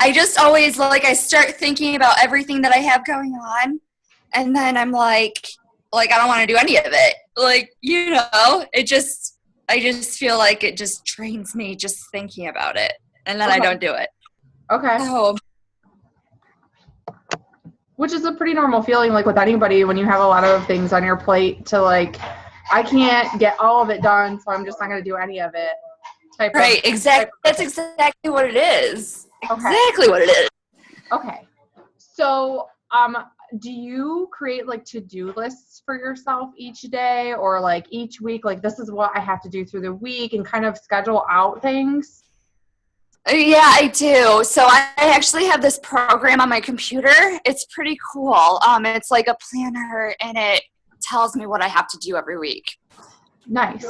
I just always, like, I start thinking about everything that I have going on, and then I'm like, I don't want to do any of it. Like, I just feel like it just drains me just thinking about it, and then I don't do it. Okay. So, which is a pretty normal feeling, like with anybody when you have a lot of things on your plate to like, I can't get all of it done, so I'm just not going to do any of it. Exactly. That's exactly what it is. Okay. Exactly what it is. Okay. So, do you create like to-do lists for yourself each day or like each week? Like, this is what I have to do through the week, and kind of schedule out things? Yeah, I do. So I actually have this program on my computer. It's pretty cool. It's like a planner, and it tells me what I have to do every week. Nice.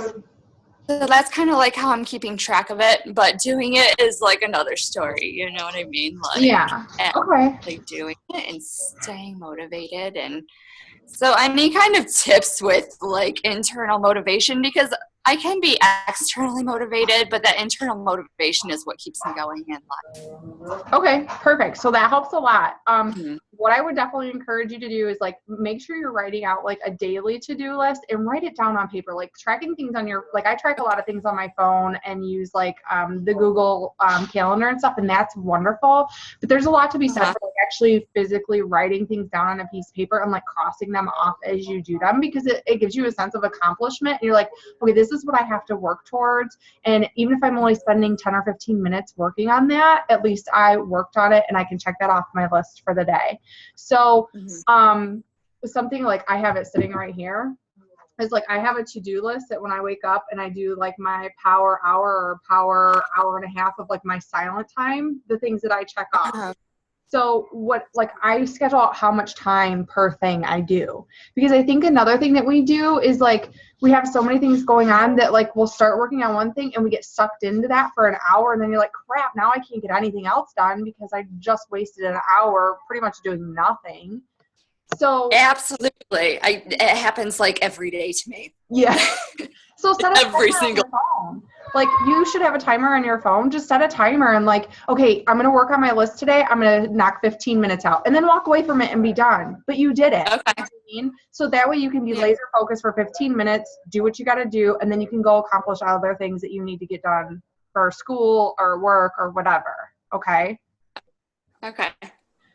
So that's kind of like how I'm keeping track of it, but doing it is like another story. You know what I mean? Like, yeah. Okay. Like doing it and staying motivated. And so any kind of tips with like internal motivation, because I can be externally motivated, but that internal motivation is what keeps me going in life. Okay, perfect. So that helps a lot. Mm-hmm. What I would definitely encourage you to do is like make sure you're writing out like a daily to-do list and write it down on paper. Like tracking things on your, like I track a lot of things on my phone and use like the Google calendar and stuff, and that's wonderful. But there's a lot to be said for like actually physically writing things down on a piece of paper and like crossing them off as you do them, because it gives you a sense of accomplishment. And you're like, okay, this is what I have to work towards. And even if I'm only spending 10 or 15 minutes working on that, at least I worked on it and I can check that off my list for the day. So something like I have it sitting right here is like I have a to-do list that when I wake up and I do like my power hour or power hour and a half of like my silent time, the things that I check off. So what, like I schedule out how much time per thing I do, because I think another thing that we do is like we have so many things going on that like we'll start working on one thing and we get sucked into that for an hour, and then you're like, crap, now I can't get anything else done because I just wasted an hour pretty much doing nothing. So absolutely, it happens like every day to me. Yeah. So set a every timer single on your phone. Like you should have a timer on your phone. Just set a timer and like, okay, I'm going to work on my list today. I'm going to knock 15 minutes out and then walk away from it and be done. But you did it. Okay. You know what I mean? So that way you can be laser focused for 15 minutes, do what you got to do, and then you can go accomplish other things that you need to get done for school or work or whatever. Okay. Okay.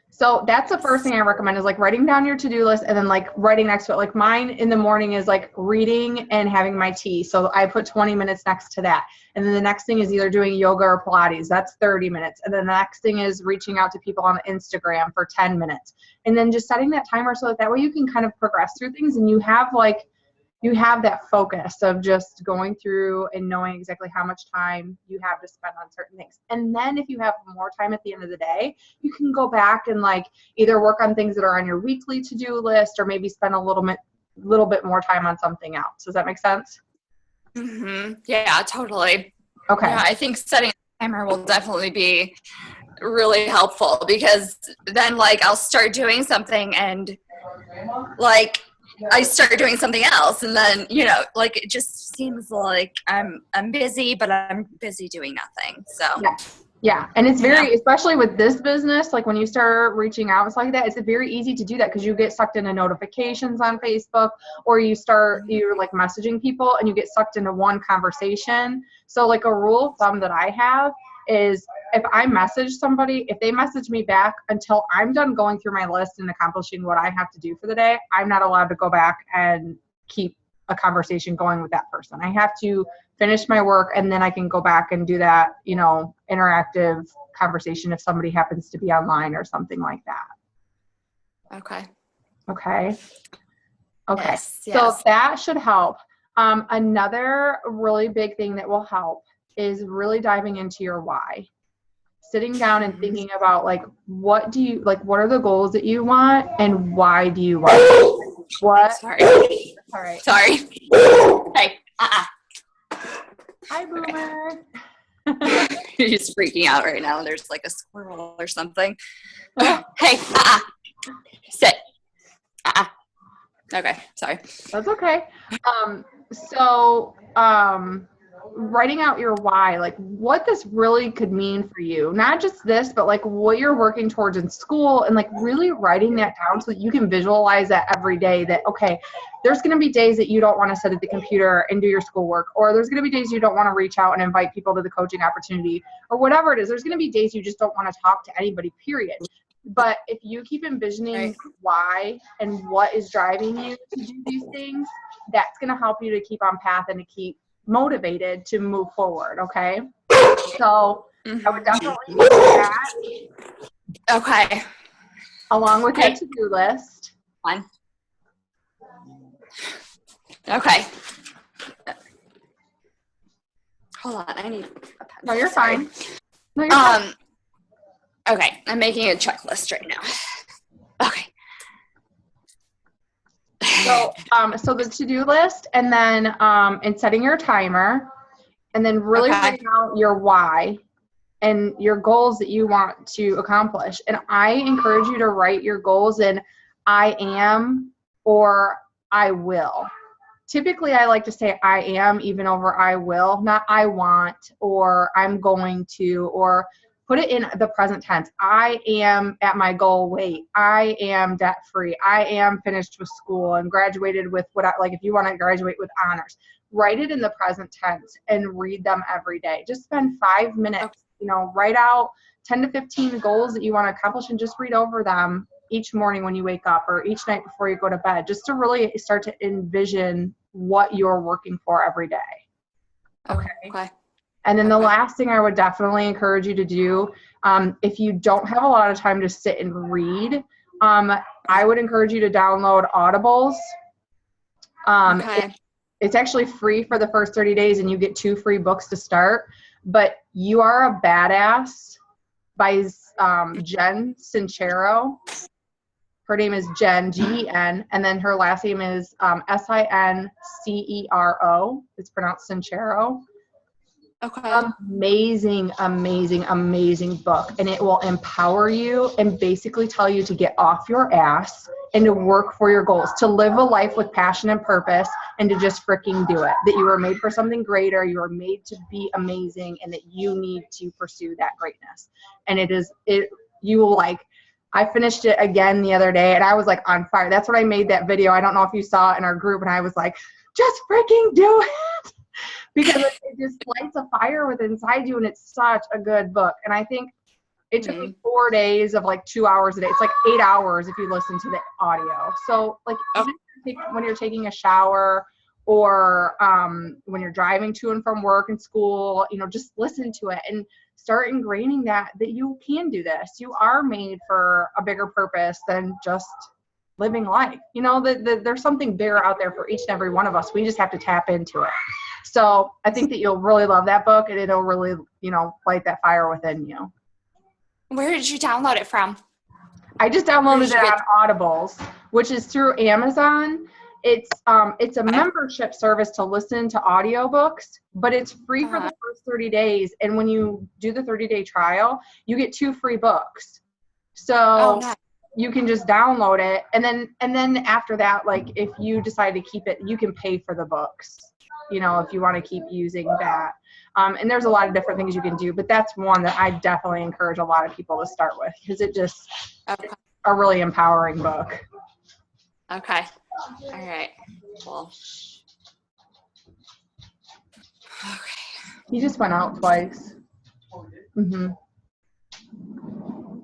So that's the first thing I recommend is like writing down your to-do list and then like writing next to it. Like mine in the morning is like reading and having my tea. So I put 20 minutes next to that. And then the next thing is either doing yoga or Pilates. That's 30 minutes. And then the next thing is reaching out to people on Instagram for 10 minutes. And then just setting that timer so that way you can kind of progress through things and you have that focus of just going through and knowing exactly how much time you have to spend on certain things. And then if you have more time at the end of the day, you can go back and like either work on things that are on your weekly to-do list or maybe spend a little bit more time on something else. Does that make sense? Mm-hmm. Yeah, totally. Okay. Yeah, I think setting a timer will definitely be really helpful, because then like I'll start doing something and like I start doing something else, and then like it just seems like I'm busy, but I'm busy doing nothing. So yeah, and it's very, especially with this business, like when you start reaching out like that, it's very easy to do that because you get sucked into notifications on Facebook, or you're like messaging people and you get sucked into one conversation. So like a rule of thumb that I have is if I message somebody, if they message me back until I'm done going through my list and accomplishing what I have to do for the day, I'm not allowed to go back and keep a conversation going with that person. I have to finish my work and then I can go back and do that, interactive conversation if somebody happens to be online or something like that. Okay. Yes. So that should help. Another really big thing that will help is really diving into your why. Sitting down and thinking about like, what are the goals that you want and why do you want it? What? Sorry. All right. Sorry. Hey. Hi, Boomer. He's freaking out right now. There's like a squirrel or something. Hey. Sit. Okay. Sorry. That's okay. writing out your why, like what this really could mean for you, not just this, but like what you're working towards in school, and like really writing that down so that you can visualize that every day, that, okay, there's going to be days that you don't want to sit at the computer and do your schoolwork, or there's going to be days you don't want to reach out and invite people to the coaching opportunity, or whatever it is. There's going to be days you just don't want to talk to anybody, period. But if you keep envisioning why and what is driving you to do these things, that's going to help you to keep on path and to keep motivated to move forward. Okay. So I would definitely do that. Okay. Along with your to-do list. Fine. Okay. Hold on. I need a pen. No, you're fine. No, you're fine. Okay. I'm making a checklist right now. Okay. So the to-do list, and then and setting your timer, and then really writing out your why and your goals that you want to accomplish. And I encourage you to write your goals in I am or I will. Typically, I like to say I am even over I will, not I want or I'm going to, or put it in the present tense. I am at my goal weight. I am debt free. I am finished with school and graduated with like if you want to graduate with honors, write it in the present tense and read them every day. Just spend 5 minutes, write out 10 to 15 goals that you want to accomplish and just read over them each morning when you wake up or each night before you go to bed, just to really start to envision what you're working for every day. Okay. And then the last thing I would definitely encourage you to do, if you don't have a lot of time to sit and read, I would encourage you to download Audibles. It's actually free for the first 30 days, and you get 2 free books to start. But You Are a Badass by Jen Sincero. Her name is Jen, Gen, and then her last name is Sincero. It's pronounced Sincero. Okay. Amazing book. And it will empower you and basically tell you to get off your ass and to work for your goals, to live a life with passion and purpose, and to just freaking do it. That you were made for something greater, you were made to be amazing, and that you need to pursue that greatness. And you will like, I finished it again the other day and I was like on fire. That's what I made that video. I don't know if you saw it in our group, and I was like, just freaking do it. Because it just lights a fire within inside you, and it's such a good book. And I think it took me 4 days of like 2 hours a day. It's like 8 hours if you listen to the audio. So like when you're taking a shower or when you're driving to and from work and school, just listen to it and start ingraining that you can do this. You are made for a bigger purpose than just living life. There's something bigger out there for each and every one of us. We just have to tap into it. So I think that you'll really love that book, and it'll really, light that fire within you. Where did you download it from? I just downloaded it on Audibles, which is through Amazon. It's a membership service to listen to audiobooks, but it's free for the first 30 days. And when you do the 30-day trial, you get 2 free books. So you can just download it. And then after that, like if you decide to keep it, you can pay for the books, if you want to keep using that. And there's a lot of different things you can do, but that's one that I definitely encourage a lot of people to start with, because it's a really empowering book. Okay. All right. Well. Okay. He just went out twice.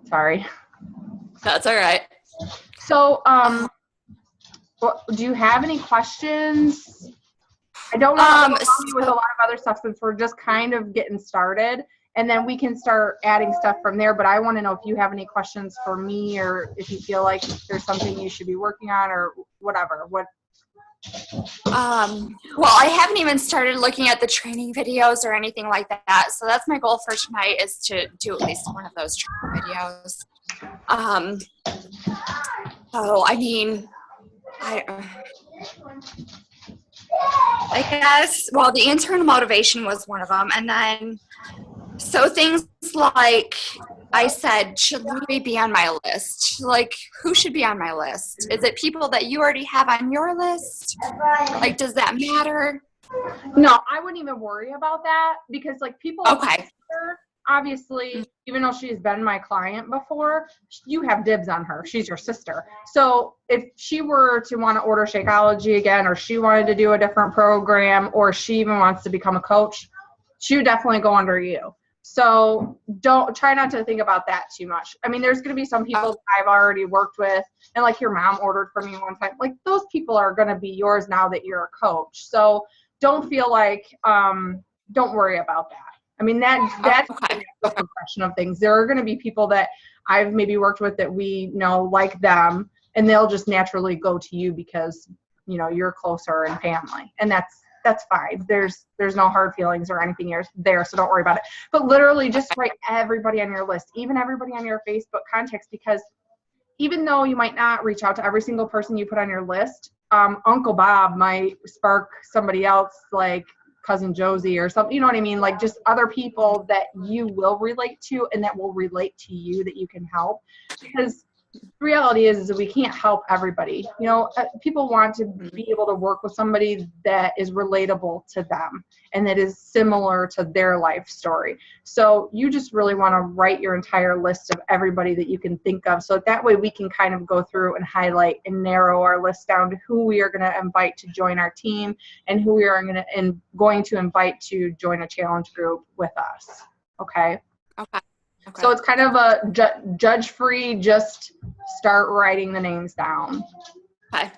Sorry. That's all right. So, do you have any questions? I don't want to help you with a lot of other stuff since we're just kind of getting started, and then we can start adding stuff from there. But I want to know if you have any questions for me, or if you feel like there's something you should be working on, or whatever. Well, I haven't even started looking at the training videos or anything like that. So that's my goal for tonight, is to do at least one of those training videos. I guess, the internal motivation was one of them. And then, so things like I said, should Lindsay be on my list? Like, who should be on my list? Is it people that you already have on your list? Like, does that matter? No, I wouldn't even worry about that because like people, Okay. obviously, even though she's been my client before, you have dibs on her. She's your sister. So if she were to want to order Shakeology again, or she wanted to do a different program, or she even wants to become a coach, she would definitely go under you. So don't try not to think about that too much. I mean, there's going to be some people that I've already worked with, and like your mom ordered from me one time. Like those people are going to be yours now that you're a coach. So don't feel like, don't worry about that. I mean, that's the progression of things. There are going to be people that I've maybe worked with that we know like them, and they'll just naturally go to you because, you know, you're closer in family, and that's fine. There's no hard feelings or anything there, so don't worry about it. But literally just write everybody on your list, even everybody on your Facebook contacts, because even though you might not reach out to every single person you put on your list, Uncle Bob might spark somebody else, like Cousin Josie or something, you know what I mean? Like just other people that you will relate to and that will relate to you that you can help. Because the reality is that we can't help everybody. You know, people want to be able to work with somebody that is relatable to them and that is similar to their life story. So you just really want to write your entire list of everybody that you can think of. So that way we can kind of go through and highlight and narrow our list down to who we are going to invite to join our team and who we are going to invite to join a challenge group with us. Okay. Okay. So it's kind of a judge-free, just start writing the names down. Okay.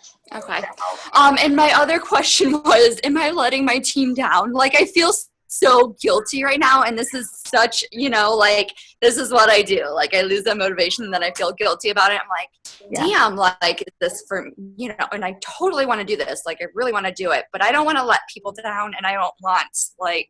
And my other question was, am I letting my team down? Like, I feel so guilty right now, and this is such, you know, like, this is what I do. Like, I lose that motivation, and then I feel guilty about it. I'm like, damn, like, is this for, you know, and I totally want to do this. Like, I really want to do it, but I don't want to let people down, and I don't want, like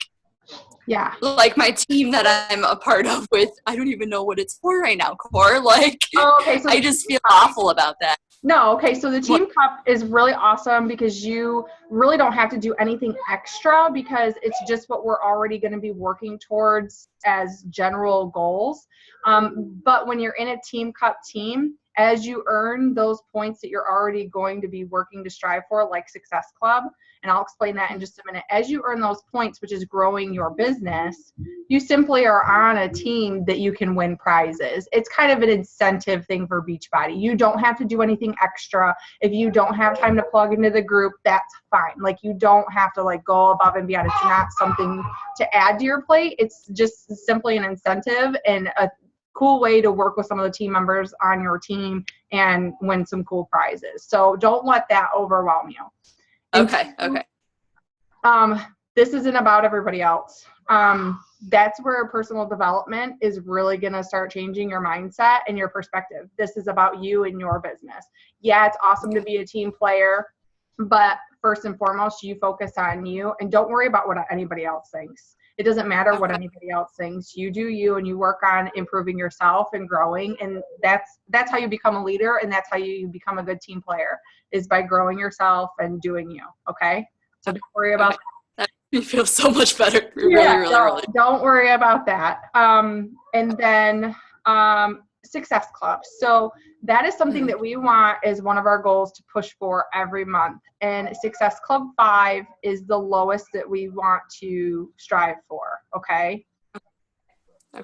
my team that I'm a part of with, I don't even know what it's for right now, Core. Like, okay, so I just feel awful about that. No, okay, so the Team Cup is really awesome because you really don't have to do anything extra because it's just what we're already going to be working towards as general goals. But when you're in a Team Cup team, as you earn those points that you're already going to be working to strive for, like Success Club, and I'll explain that in just a minute. As you earn those points, which is growing your business, you simply are on a team that you can win prizes. It's kind of an incentive thing for Beachbody. You don't have to do anything extra. If you don't have time to plug into the group, that's fine. Like, you don't have to like go above and beyond. It's not something to add to your plate. It's just simply an incentive and a cool way to work with some of the team members on your team and win some cool prizes. So don't let that overwhelm you. Okay. This isn't about everybody else. That's where personal development is really going to start changing your mindset and your perspective. This is about you and your business. Yeah, it's awesome to be a team player, but first and foremost, you focus on you and don't worry about what anybody else thinks. It doesn't matter what anybody else thinks. You do you, and you work on improving yourself and growing, and that's how you become a leader, and that's how you become a good team player, is by growing yourself and doing you. Okay, so don't worry about that. You feel so much better. Really. Don't worry about that. And then Success Club. So that is something that we want as one of our goals to push for every month. And Success Club 5 is the lowest that we want to strive for. Okay.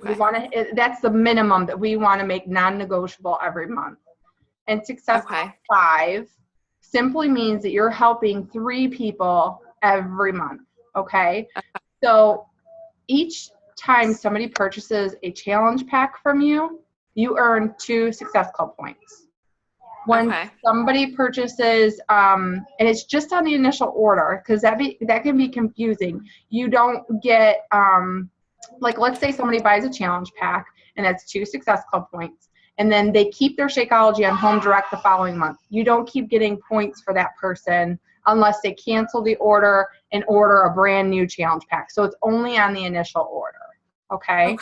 We want to. That's the minimum that we want to make non-negotiable every month. And Success Club 5 simply means that you're helping 3 people every month. Okay. So each time somebody purchases a challenge pack from you, you earn 2 Success Club points. When somebody purchases, and it's just on the initial order, because that can be confusing. You don't get, like, let's say somebody buys a challenge pack, and that's 2 Success Club points, and then they keep their Shakeology on Home Direct the following month. You don't keep getting points for that person unless they cancel the order and order a brand new challenge pack. So it's only on the initial order. Okay.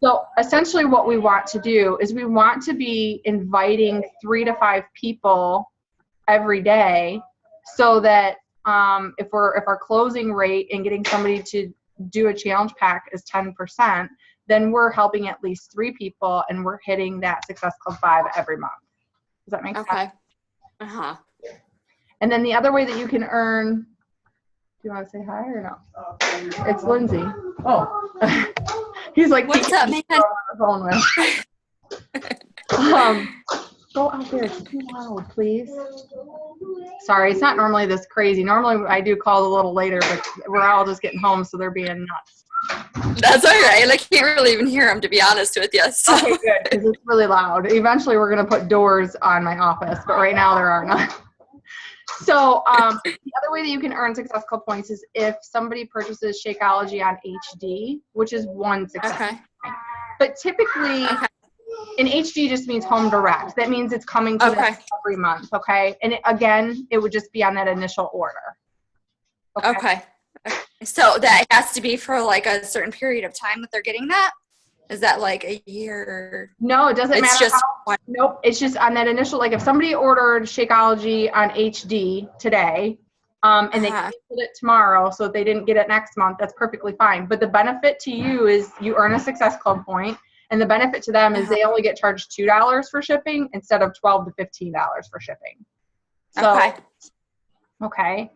So essentially what we want to do is we want to be inviting 3 to 5 people every day, so that if our closing rate and getting somebody to do a challenge pack is 10%, then we're helping at least 3 people and we're hitting that Success Club 5 every month. Does that make sense? And then the other way that you can earn you want to say hi or no? It's Lindsay. Oh. He's like, what's up, man? Phone with. Go out there. It's too loud, please. Sorry, it's not normally this crazy. Normally I do call a little later, but we're all just getting home, so they're being nuts. That's all right. I can't really even hear them, to be honest with you. So. Okay, good, because it's really loud. Eventually we're going to put doors on my office, but right now there are none. So the other way that you can earn Success Club points is if somebody purchases Shakeology on HD, which is one success point. But typically, and HD just means home direct. That means it's coming to them every month, okay? And it would just be on that initial order. Okay. So that has to be for like a certain period of time that they're getting that? Is that like a year? No, it doesn't matter. Just nope. It's just on that initial, like if somebody ordered Shakeology on HD today, and they canceled it tomorrow, so if they didn't get it next month, that's perfectly fine. But the benefit to you is you earn a Success Club point, and the benefit to them is they only get charged $2 for shipping instead of $12 to $15 for shipping. So, okay.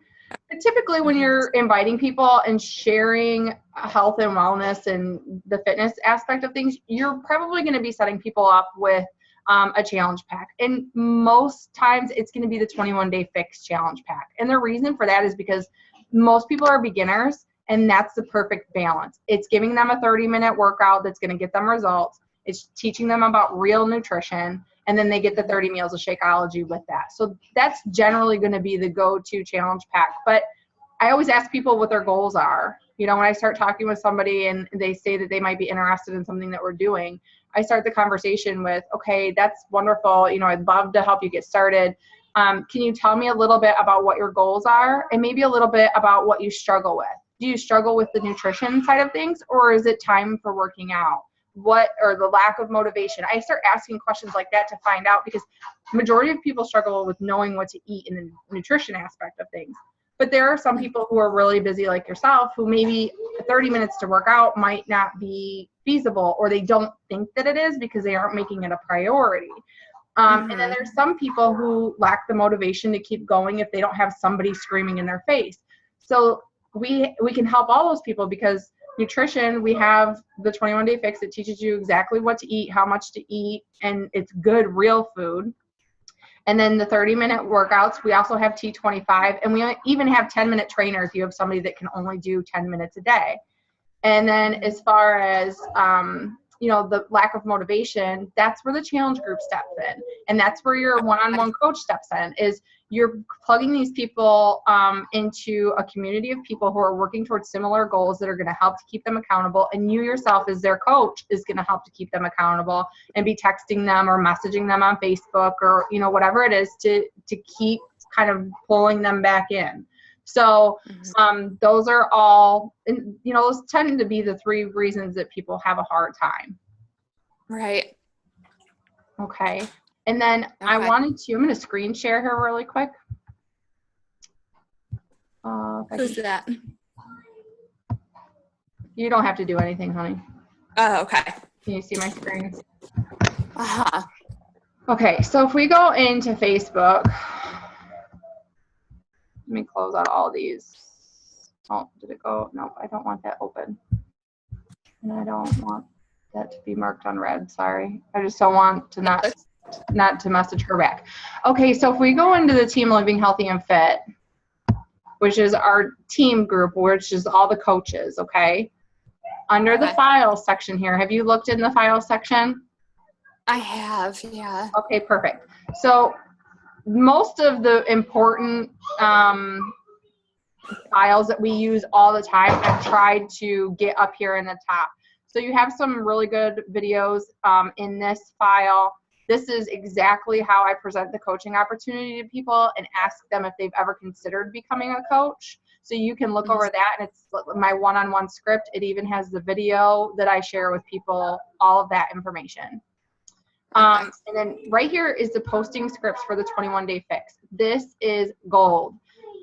But typically when you're inviting people and sharing health and wellness and the fitness aspect of things, you're probably going to be setting people up with a challenge pack. And most times it's going to be the 21-day fix challenge pack. And the reason for that is because most people are beginners, and that's the perfect balance. It's giving them a 30-minute workout that's going to get them results. It's teaching them about real nutrition. And then they get the 30 meals of Shakeology with that. So that's generally going to be the go-to challenge pack. But I always ask people what their goals are. You know, when I start talking with somebody and they say that they might be interested in something that we're doing, I start the conversation with, okay, that's wonderful. You know, I'd love to help you get started. Can you tell me a little bit about what your goals are and maybe a little bit about what you struggle with? Do you struggle with the nutrition side of things, or is it time for working out? What, or the lack of motivation? I start asking questions like that to find out, because majority of people struggle with knowing what to eat in the nutrition aspect of things. But there are some people who are really busy like yourself who maybe 30 minutes to work out might not be feasible, or they don't think that it is because they aren't making it a priority. And then there's some people who lack the motivation to keep going if they don't have somebody screaming in their face. So we can help all those people, because nutrition, we have the 21-day fix that teaches you exactly what to eat, how much to eat, and it's good, real food. And then the 30-minute workouts, we also have T25, and we even have 10-minute trainer if you have somebody that can only do 10 minutes a day. And then as far as, you know, the lack of motivation, that's where the challenge group steps in. And that's where your one-on-one coach steps in, is you're plugging these people into a community of people who are working towards similar goals that are going to help to keep them accountable. And you yourself as their coach is going to help to keep them accountable and be texting them or messaging them on Facebook or, you know, whatever it is to keep kind of pulling them back in. So those are all, and, you know, those tend to be the 3 reasons that people have a hard time. Right. Okay. And then I wanted to, I'm going to screen share here really quick. Who's that? You don't have to do anything, honey. Oh, okay. Can you see my screen? Uh-huh. Okay, so if we go into Facebook, let me close out all these. Oh, did it go? Nope, I don't want that open. And I don't want that to be marked on red, sorry. I just don't want to not to message her back. Okay, so if we go into the Team Living Healthy and Fit, which is our team group, which is all the coaches, okay? Under the files section here, have you looked in the files section? I have, yeah. Okay, perfect. So most of the important files that we use all the time, I've tried to get up here in the top. So you have some really good videos in this file. This is exactly how I present the coaching opportunity to people and ask them if they've ever considered becoming a coach. So you can look over that, and it's my one-on-one script. It even has the video that I share with people, all of that information. And then right here is the posting scripts for the 21-day fix. This is gold.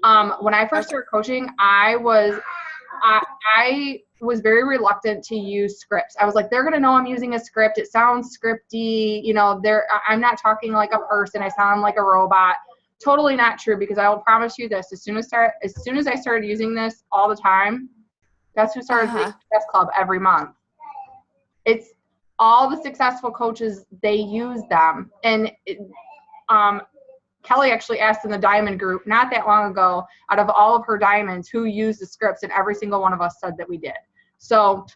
When I first started coaching, I was very reluctant to use scripts. I was like, they're going to know I'm using a script. It sounds scripty. You know, I'm not talking like a person. I sound like a robot. totally not true, because I will promise you this, as soon as I started using this all the time, guess who started the Success Club every month? It's all the successful coaches, they use them. And Kelly actually asked in the diamond group not that long ago, out of all of her diamonds, who used the scripts, and every single one of us said that we did. So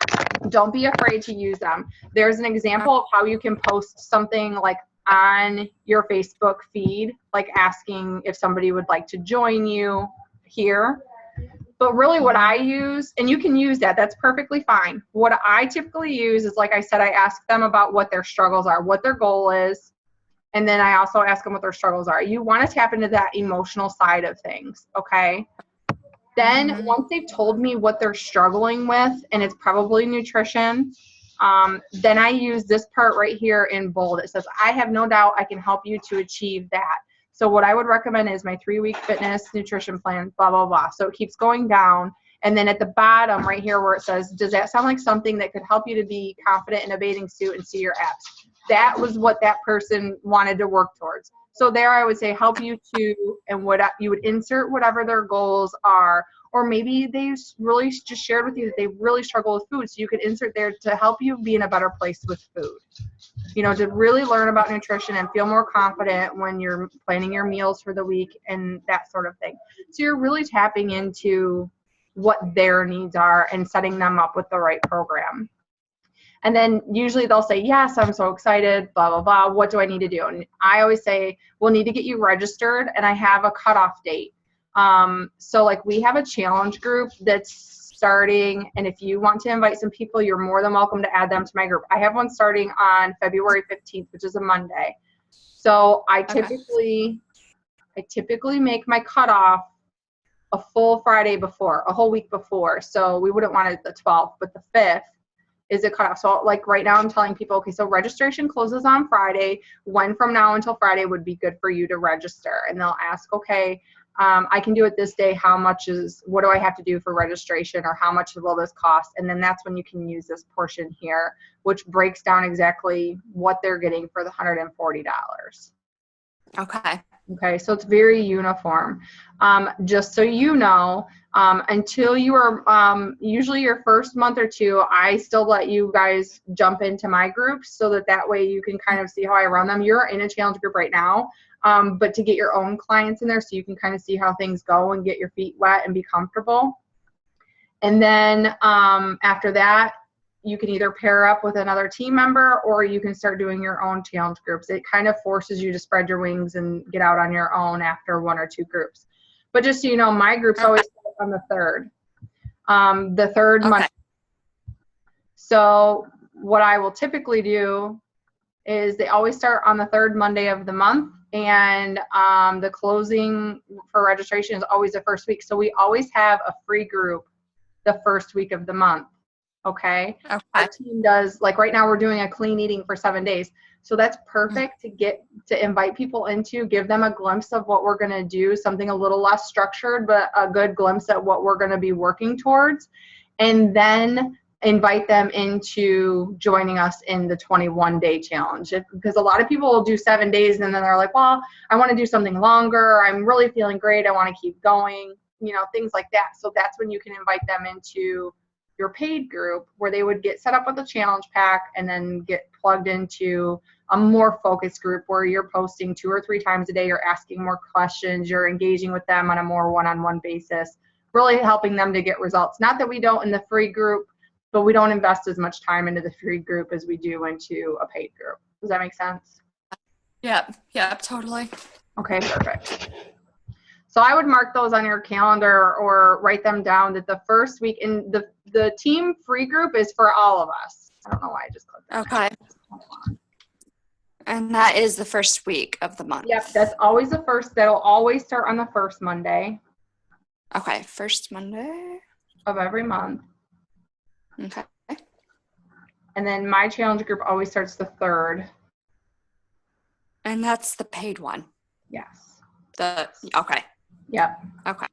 don't be afraid to use them. There's an example of how you can post something like on your Facebook feed, like asking if somebody would like to join you here. But really what I use, and you can use that, that's perfectly fine. What I typically use is, like I said, I ask them about what their struggles are, what their goal is. And then I also ask them what their struggles are. You want to tap into that emotional side of things, okay? Then once they've told me what they're struggling with, and it's probably nutrition, then I use this part right here in bold. It says, I have no doubt I can help you to achieve that. So what I would recommend is my 3-week fitness nutrition plan, blah, blah, blah. So it keeps going down. And then at the bottom right here where it says, does that sound like something that could help you to be confident in a bathing suit and see your abs? That was what that person wanted to work towards. So there I would say help you to, and what you would insert whatever their goals are. Or maybe they really just shared with you that they really struggle with food. So you could insert there to help you be in a better place with food. You know, to really learn about nutrition and feel more confident when you're planning your meals for the week and that sort of thing. So you're really tapping into what their needs are and setting them up with the right program. And then usually they'll say, yes, I'm so excited, blah, blah, blah. What do I need to do? And I always say, we'll need to get you registered, and I have a cutoff date. So like we have a challenge group that's starting, and if you want to invite some people, you're more than welcome to add them to my group. I have one starting on February 15th, which is a Monday. So I typically make my cutoff a full Friday before, a whole week before. So we wouldn't want it the 12th, but the 5th is a cutoff. So like right now I'm telling people, okay, so registration closes on Friday. When from now until Friday would be good for you to register? And they'll ask, okay, I can do it this day. What do I have to do for registration, or how much will this cost? And then that's when you can use this portion here, which breaks down exactly what they're getting for the $140. Okay. Okay, so it's very uniform. Just so you know, until you are, usually your first month or two, I still let you guys jump into my groups so that way you can kind of see how I run them. You're in a challenge group right now, but to get your own clients in there so you can kind of see how things go and get your feet wet and be comfortable. And then after that, you can either pair up with another team member, or you can start doing your own challenge groups. It kind of forces you to spread your wings and get out on your own after 1 or 2 groups. But just so you know, my groups always start on the 3rd. The 3rd Monday. So what I will typically do is they always start on the 3rd Monday of the month, and the closing for registration is always the first week. So we always have a free group the first week of the month. Okay. Our team does, like right now we're doing a clean eating for 7 days. So that's perfect to invite people into, give them a glimpse of what we're going to do, something a little less structured, but a good glimpse at what we're going to be working towards. And then invite them into joining us in the 21-day challenge. Because a lot of people will do 7 days and then they're like, well, I want to do something longer. I'm really feeling great. I want to keep going, you know, things like that. So that's when you can invite them into your paid group, where they would get set up with a challenge pack and then get plugged into a more focused group where you're posting 2 or 3 times a day, you're asking more questions, you're engaging with them on a more one-on-one basis, really helping them to get results. Not that we don't in the free group, but we don't invest as much time into the free group as we do into a paid group. Does that make sense? Yeah, totally. Okay, perfect. So I would mark those on your calendar or write them down that the first week in the team free group is for all of us. I don't know why I just clicked that. Okay. And that is the first week of the month. Yep, that's always the first. That'll always start on the first Monday. Okay, first Monday of every month. Okay. And then my challenge group always starts the 3rd. And that's the paid one. Yes. Okay. Yep. Okay.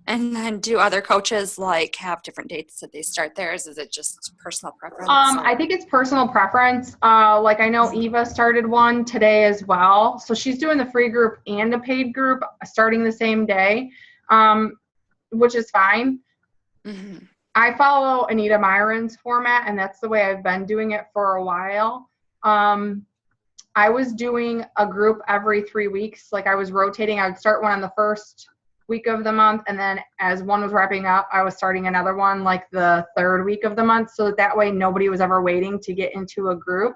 And then do other coaches like have different dates that they start theirs? Is it just personal preference? I think it's personal preference. Like I know Eva started one today as well. So she's doing the free group and a paid group starting the same day, which is fine. Mm-hmm. I follow Anita Myron's format, and that's the way I've been doing it for a while. I was doing a group every 3 weeks. Like I was rotating. I would start one on the first week of the month, and then as one was wrapping up, I was starting another one like the third week of the month, so that way nobody was ever waiting to get into a group,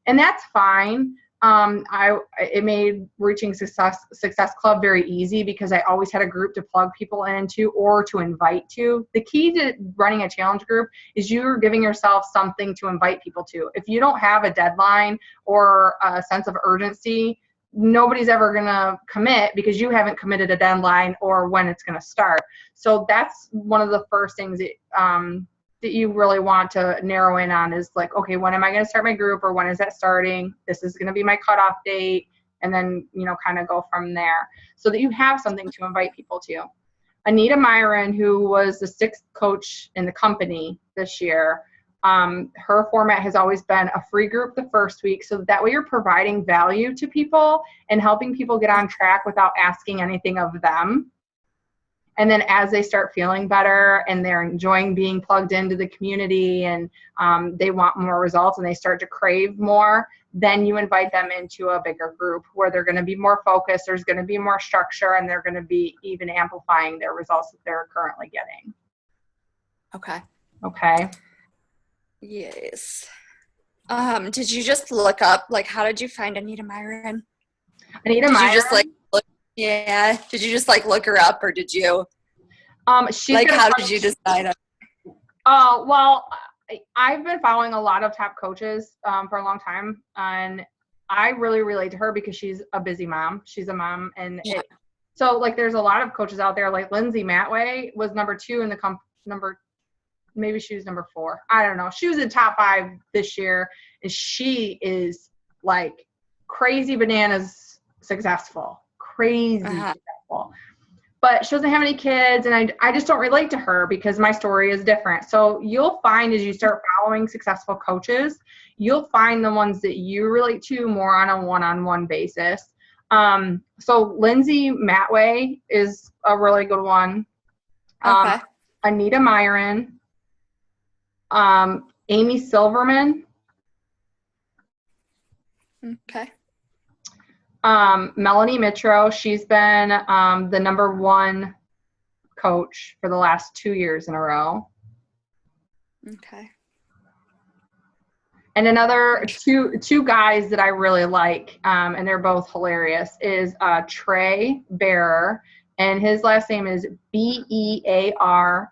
and that's fine. It made reaching Success Club very easy because I always had a group to plug people into or to invite to. The key to running a challenge group is you're giving yourself something to invite people to. If you don't have a deadline or a sense of urgency, nobody's ever going to commit because you haven't committed a deadline or when it's going to start. So that's one of the first things that you really want to narrow in on is like, okay, when am I going to start my group, or when is that starting? This is going to be my cutoff date. And then, kind of go from there so that you have something to invite people to. Anita Myron, who was the 6th coach in the company this year, her format has always been a free group the first week. So that way you're providing value to people and helping people get on track without asking anything of them. And then as they start feeling better and they're enjoying being plugged into the community and they want more results and they start to crave more, then you invite them into a bigger group where they're going to be more focused, there's going to be more structure, and they're going to be even amplifying their results that they're currently getting. Okay. Yes. Did you just look up, like, how did you find Anita Myron? Anita Myron? Did you just, like, look? Yeah. Did you just, like, look her up, or did you? She's how did you decide? Well, I've been following a lot of top coaches for a long time, and I really relate to her because she's a busy mom. She's a mom, and so like there's a lot of coaches out there. Like Lindsay Matway was number 2 in the maybe she was number 4. I don't know. She was in top 5 this year, and she is like crazy bananas successful. Crazy successful. But she doesn't have any kids, and I just don't relate to her because my story is different. So you'll find as you start following successful coaches, you'll find the ones that you relate to more on a one-on-one basis. So Lindsay Matway is a really good one. Okay. Anita Myron, Amy Silverman. Okay. Melanie Mitro, she's been the number 1 coach for the last 2 years in a row. Okay. And another two guys that I really like, and they're both hilarious, is Trey Bearer, and his last name is Bearor.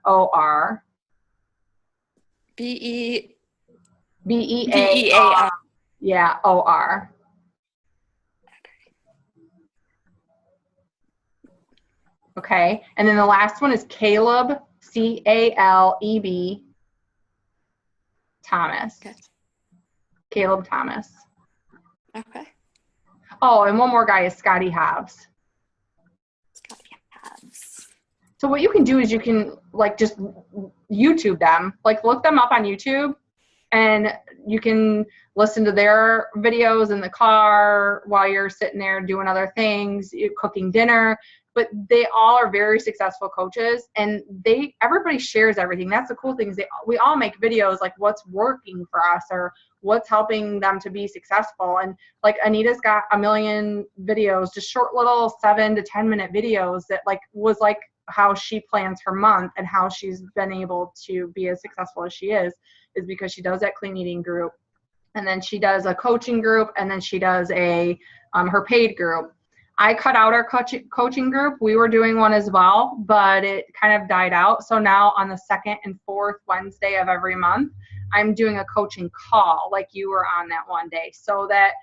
Bear. Yeah, OR. Okay, and then the last one is Caleb, Caleb Thomas. Okay. Caleb Thomas. Okay. Oh, and one more guy is Scotty Hobbs. So what you can do is you can like just YouTube them, like look them up on YouTube, and you can listen to their videos in the car while you're sitting there doing other things, cooking dinner. But they all are very successful coaches, and everybody shares everything. That's the cool thing is we all make videos like what's working for us or what's helping them to be successful. And like Anita's got a million videos, just short little 7 to 10 minute videos that was how she plans her month and how she's been able to be as successful as she is because she does that clean eating group, and then she does a coaching group, and then she does her paid group. I cut out our coaching group. We were doing one as well, but it kind of died out. So now on the 2nd and 4th Wednesday of every month, I'm doing a coaching call like you were on that one day, so that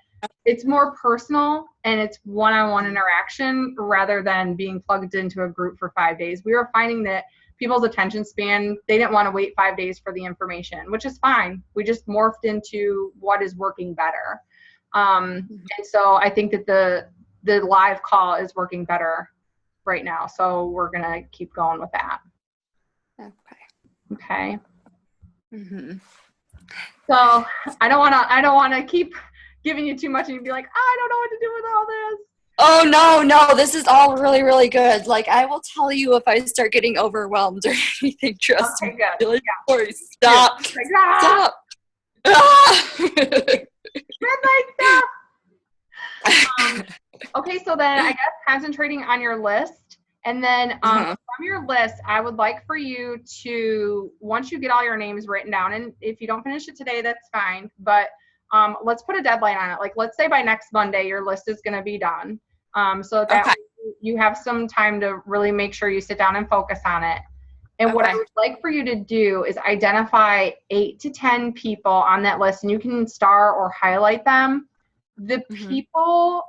it's more personal and it's one-on-one interaction rather than being plugged into a group for 5 days. We were finding that people's attention span, they didn't want to wait 5 days for the information, which is fine. We just morphed into what is working better. And so I think that the live call is working better right now. So we're going to keep going with that. Okay. Mm-hmm. So I don't want to keep giving you too much and you'd be like, I don't know what to do with all this. Oh, no, this is all really, really good. Like, I will tell you if I start getting overwhelmed or anything, trust me. Good. Like, stop. Like, Stop. Ah! Red light, stop. Okay, so then I guess concentrating on your list. And then from your list, I would like for you to, once you get all your names written down, and if you don't finish it today, that's fine. But let's put a deadline on it. Like, let's say by next Monday, your list is going to be done. So that you have some time to really make sure you sit down and focus on it. And what I would like for you to do is identify 8 to 10 people on that list, and you can star or highlight them. The people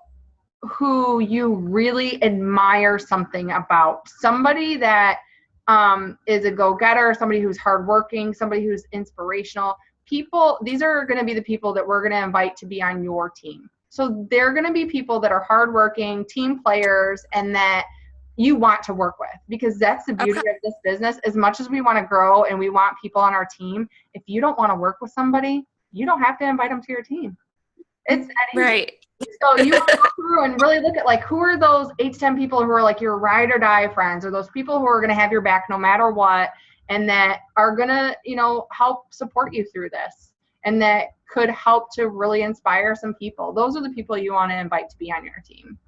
who you really admire something about, somebody that is a go-getter, somebody who's hardworking, somebody who's inspirational. People, these are going to be the people that we're going to invite to be on your team. So they're going to be people that are hardworking, team players, and that you want to work with, because that's the beauty of this business. As much as we want to grow and we want people on our team, if you don't want to work with somebody, you don't have to invite them to your team. It's that easy. Right. So you want to go through and really look at, like, who are those 8 to 10 people who are like your ride or die friends, or those people who are going to have your back no matter what, and that are going to, you know, help support you through this, and that could help to really inspire some people. Those are the people you want to invite to be on your team.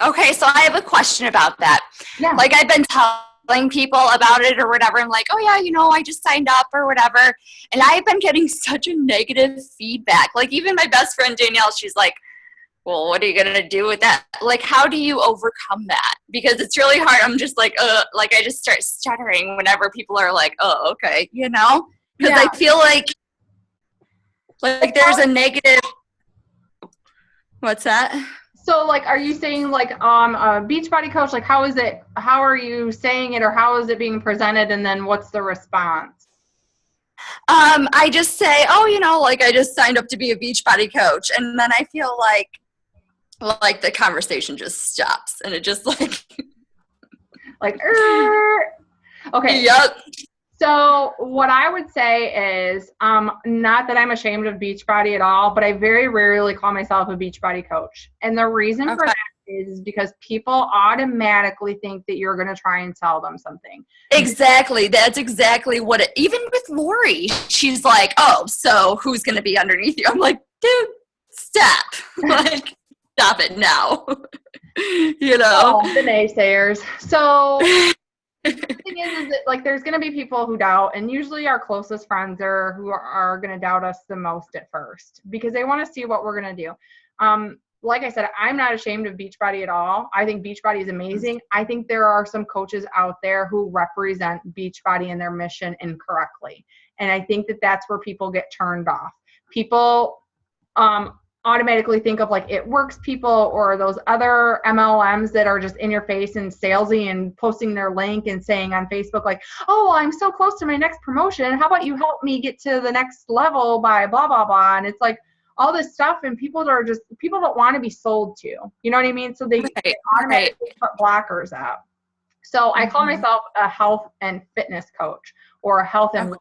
Okay, so I have a question about that. Yeah. Like, I've been telling people about it or whatever. I'm like, oh yeah, you know, I just signed up or whatever. And I've been getting such a negative feedback. Like, even my best friend Danielle, she's like, well, what are you going to do with that? Like, how do you overcome that? Because it's really hard. I'm just like I just start stuttering whenever people are like, oh, okay, you know? Because I feel like there's a negative. What's that? So, like, are you saying, like, a Beachbody coach, like, how are you saying it, or how is it being presented, and then what's the response? I just say, oh, you know, like, I just signed up to be a Beachbody coach, and then I feel like the conversation just stops, and it just okay. Yep. So what I would say is, not that I'm ashamed of Beachbody at all, but I very rarely call myself a Beachbody coach. And the reason for that is because people automatically think that you're going to try and sell them something. Exactly. That's exactly what it, even with Lori, she's like, oh, so who's going to be underneath you? I'm like, dude, stop. Like, stop it now. You know? Oh, the naysayers. So the thing is that, like, there's going to be people who doubt, and usually our closest friends are who are going to doubt us the most at first, because they want to see what we're going to do. Like I said, I'm not ashamed of Beachbody at all. I think Beachbody is amazing. I think there are some coaches out there who represent Beachbody and their mission incorrectly. And I think that that's where people get turned off. People automatically think of, like, It Works people, or those other MLMs that are just in your face and salesy and posting their link and saying on Facebook, like, oh, I'm so close to my next promotion. How about you help me get to the next level by blah, blah, blah. And it's like all this stuff, and people don't want to be sold to, you know what I mean? So they automatically put blockers up. So I call myself a health and fitness coach, or a health and wellness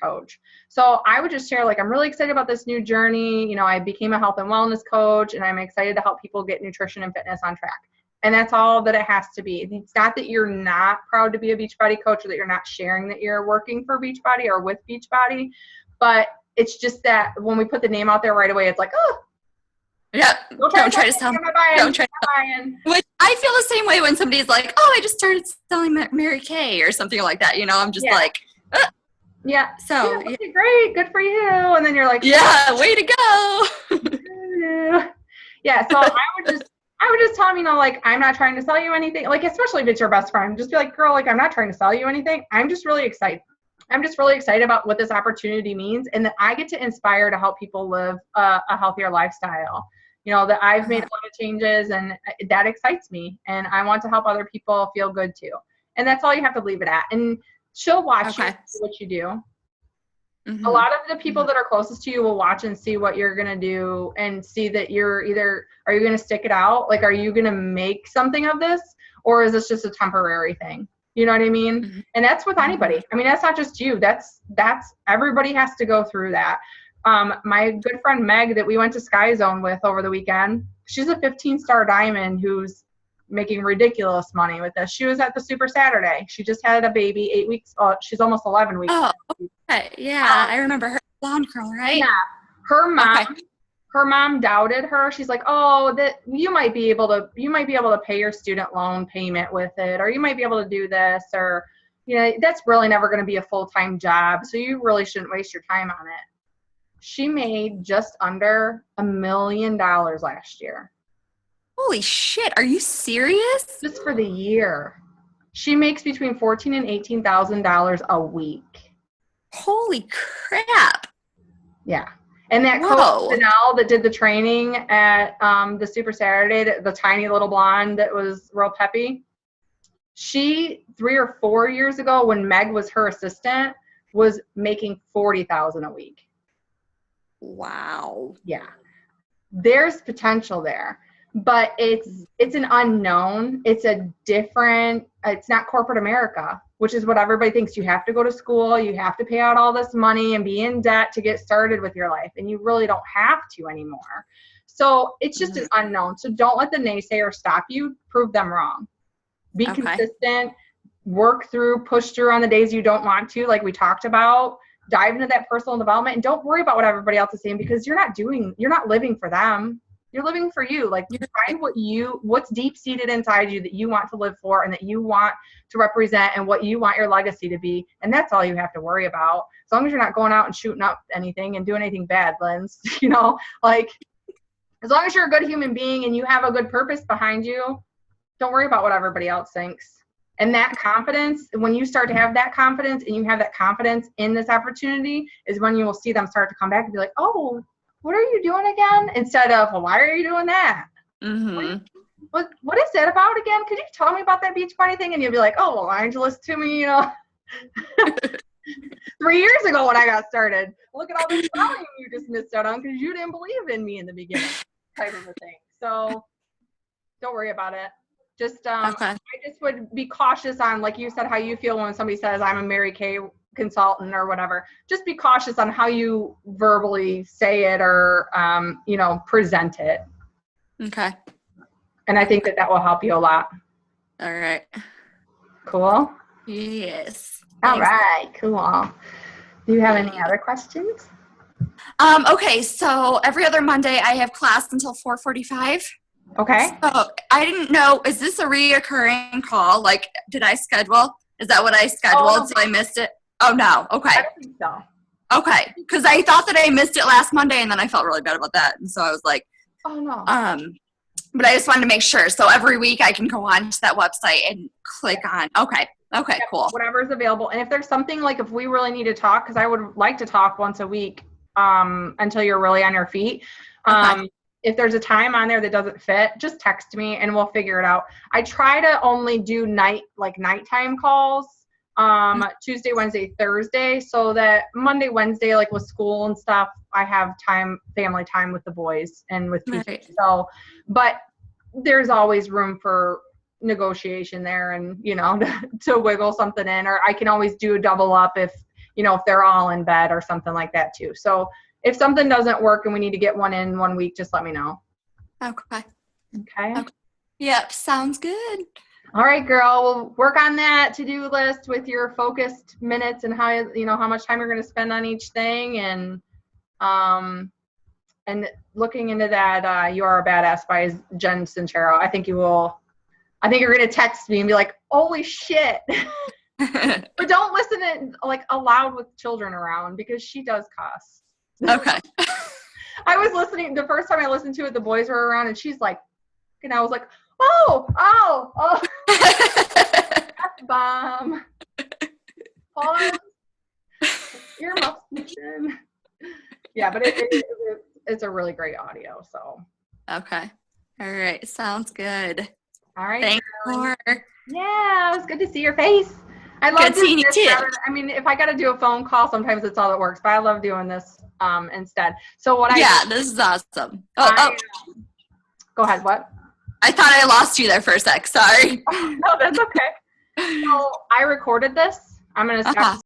coach. So I would just share, like, I'm really excited about this new journey. You know, I became a health and wellness coach, and I'm excited to help people get nutrition and fitness on track. And that's all that it has to be. It's not that you're not proud to be a Beachbody coach, or that you're not sharing that you're working for Beachbody or with Beachbody, but it's just that when we put the name out there right away, it's like, oh, yeah, don't try to sell. Don't try to. Which I feel the same way when somebody's like, oh, I just started selling Mary Kay or something like that. You know, I'm just like, yeah. So okay, great, good for you. And then you're like, yeah, way to go. Yeah. So I would just tell them, you know, like, I'm not trying to sell you anything. Like, especially if it's your best friend, just be like, girl, like, I'm not trying to sell you anything. I'm just really excited. I'm just really excited about what this opportunity means, and that I get to inspire to help people live a healthier lifestyle. You know, that I've made a lot of changes, and that excites me, and I want to help other people feel good too. And that's all you have to leave it at. And she'll watch what you do. Mm-hmm. A lot of the people that are closest to you will watch and see what you're going to do, and see that you're either, are you going to stick it out? Like, are you going to make something of this? or is this just a temporary thing? You know what I mean? Mm-hmm. And that's with anybody. I mean, that's not just you. That's everybody has to go through that. My good friend Meg that we went to Sky Zone with over the weekend, she's a 15-star diamond who's making ridiculous money with this. She was at the Super Saturday. She just had a baby, 8 weeks. She's almost 11 weeks. Oh, okay. Yeah, I remember her blonde girl, right? Yeah. Her mom doubted her. She's like, "Oh, that you might be able to pay your student loan payment with it, or you might be able to do this, or that's really never going to be a full-time job, so you really shouldn't waste your time on it." She made just under $1 million last year. Holy shit! Are you serious? Just for the year, she makes between $14,000 and $18,000 a week. Holy crap! Yeah. And that coach Danelle that did the training at the Super Saturday, the tiny little blonde that was real peppy, she 3 or 4 years ago when Meg was her assistant was making $40,000 a week. Wow. Yeah. There's potential there, but it's an unknown. It's not corporate America, which is what everybody thinks. You have to go to school, you have to pay out all this money and be in debt to get started with your life, and you really don't have to anymore. So it's just an unknown. So don't let the naysayer stop you. Prove them wrong. Be consistent, push through on the days you don't want to, like we talked about. Dive into that personal development, and don't worry about what everybody else is saying, because you're not living for them. You're living for you. Like, find what's deep seated inside you that you want to live for and that you want to represent and what you want your legacy to be. And that's all you have to worry about. As long as you're not going out and shooting up anything and doing anything bad, Linz, like, as long as you're a good human being and you have a good purpose behind you, don't worry about what everybody else thinks. And that confidence, when you start to have that confidence and you have that confidence in this opportunity, is when you will see them start to come back and be like, "Oh, what are you doing again?" Instead of, "Well, why are you doing that? Mm-hmm. What is that about again? Could you tell me about that beach party thing?" And you'll be like, "Oh, well, why didn't you listen to me, 3 years ago when I got started? Look at all this volume you just missed out on because you didn't believe in me in the beginning," type of a thing. So don't worry about it. Just I just would be cautious on, like you said, how you feel when somebody says, "I'm a Mary Kay consultant," or whatever. Just be cautious on how you verbally say it or present it. Okay. And I think that will help you a lot. All right. Cool? Yes. All right. Cool. Do you have any other questions? Okay, so every other Monday I have class until 4:45. Okay. So I didn't know, is this a reoccurring call? Like, did I schedule? Is that what I scheduled? So I missed it? Oh, no. Okay. I don't think so. Okay. Because I thought that I missed it last Monday, and then I felt really bad about that. And so I was like, oh, no. But I just wanted to make sure. So every week I can go on to that website and click on. Okay. Okay, cool. Whatever's available. And if there's something, like if we really need to talk, because I would like to talk once a week until you're really on your feet. If there's a time on there that doesn't fit, just text me and we'll figure it out. I try to only do nighttime calls, Tuesday, Wednesday, Thursday, so that Monday, Wednesday, like with school and stuff, I have family time with the boys and with people. Right. So, but there's always room for negotiation there and, to wiggle something in, or I can always do a double up if they're all in bed or something like that too. So, if something doesn't work and we need to get one in 1 week, just let me know. Okay. Okay. Yep. Sounds good. All right, girl. We'll work on that to-do list with your focused minutes and how much time you're going to spend on each thing, and looking into that You Are a Badass by Jen Sincero. I think you're going to text me and be like, "Holy shit." But don't listen to it aloud with children around, because she does cuss. Okay. I was listening, the first time I listened to it, the boys were around, and she's like, and I was like, oh. F-bomb. Pause. Earmuffs. Yeah, but it's a really great audio, so. Okay. All right. Sounds good. All right. Thanks, Laura. Yeah, it was good to see your face. I love seeing you too. I mean, if I got to do a phone call, sometimes it's all that works, but I love doing this instead. So this is awesome. Go ahead. What? I thought I lost you there for a sec. Sorry. No, that's okay. So I recorded this. I'm going to stop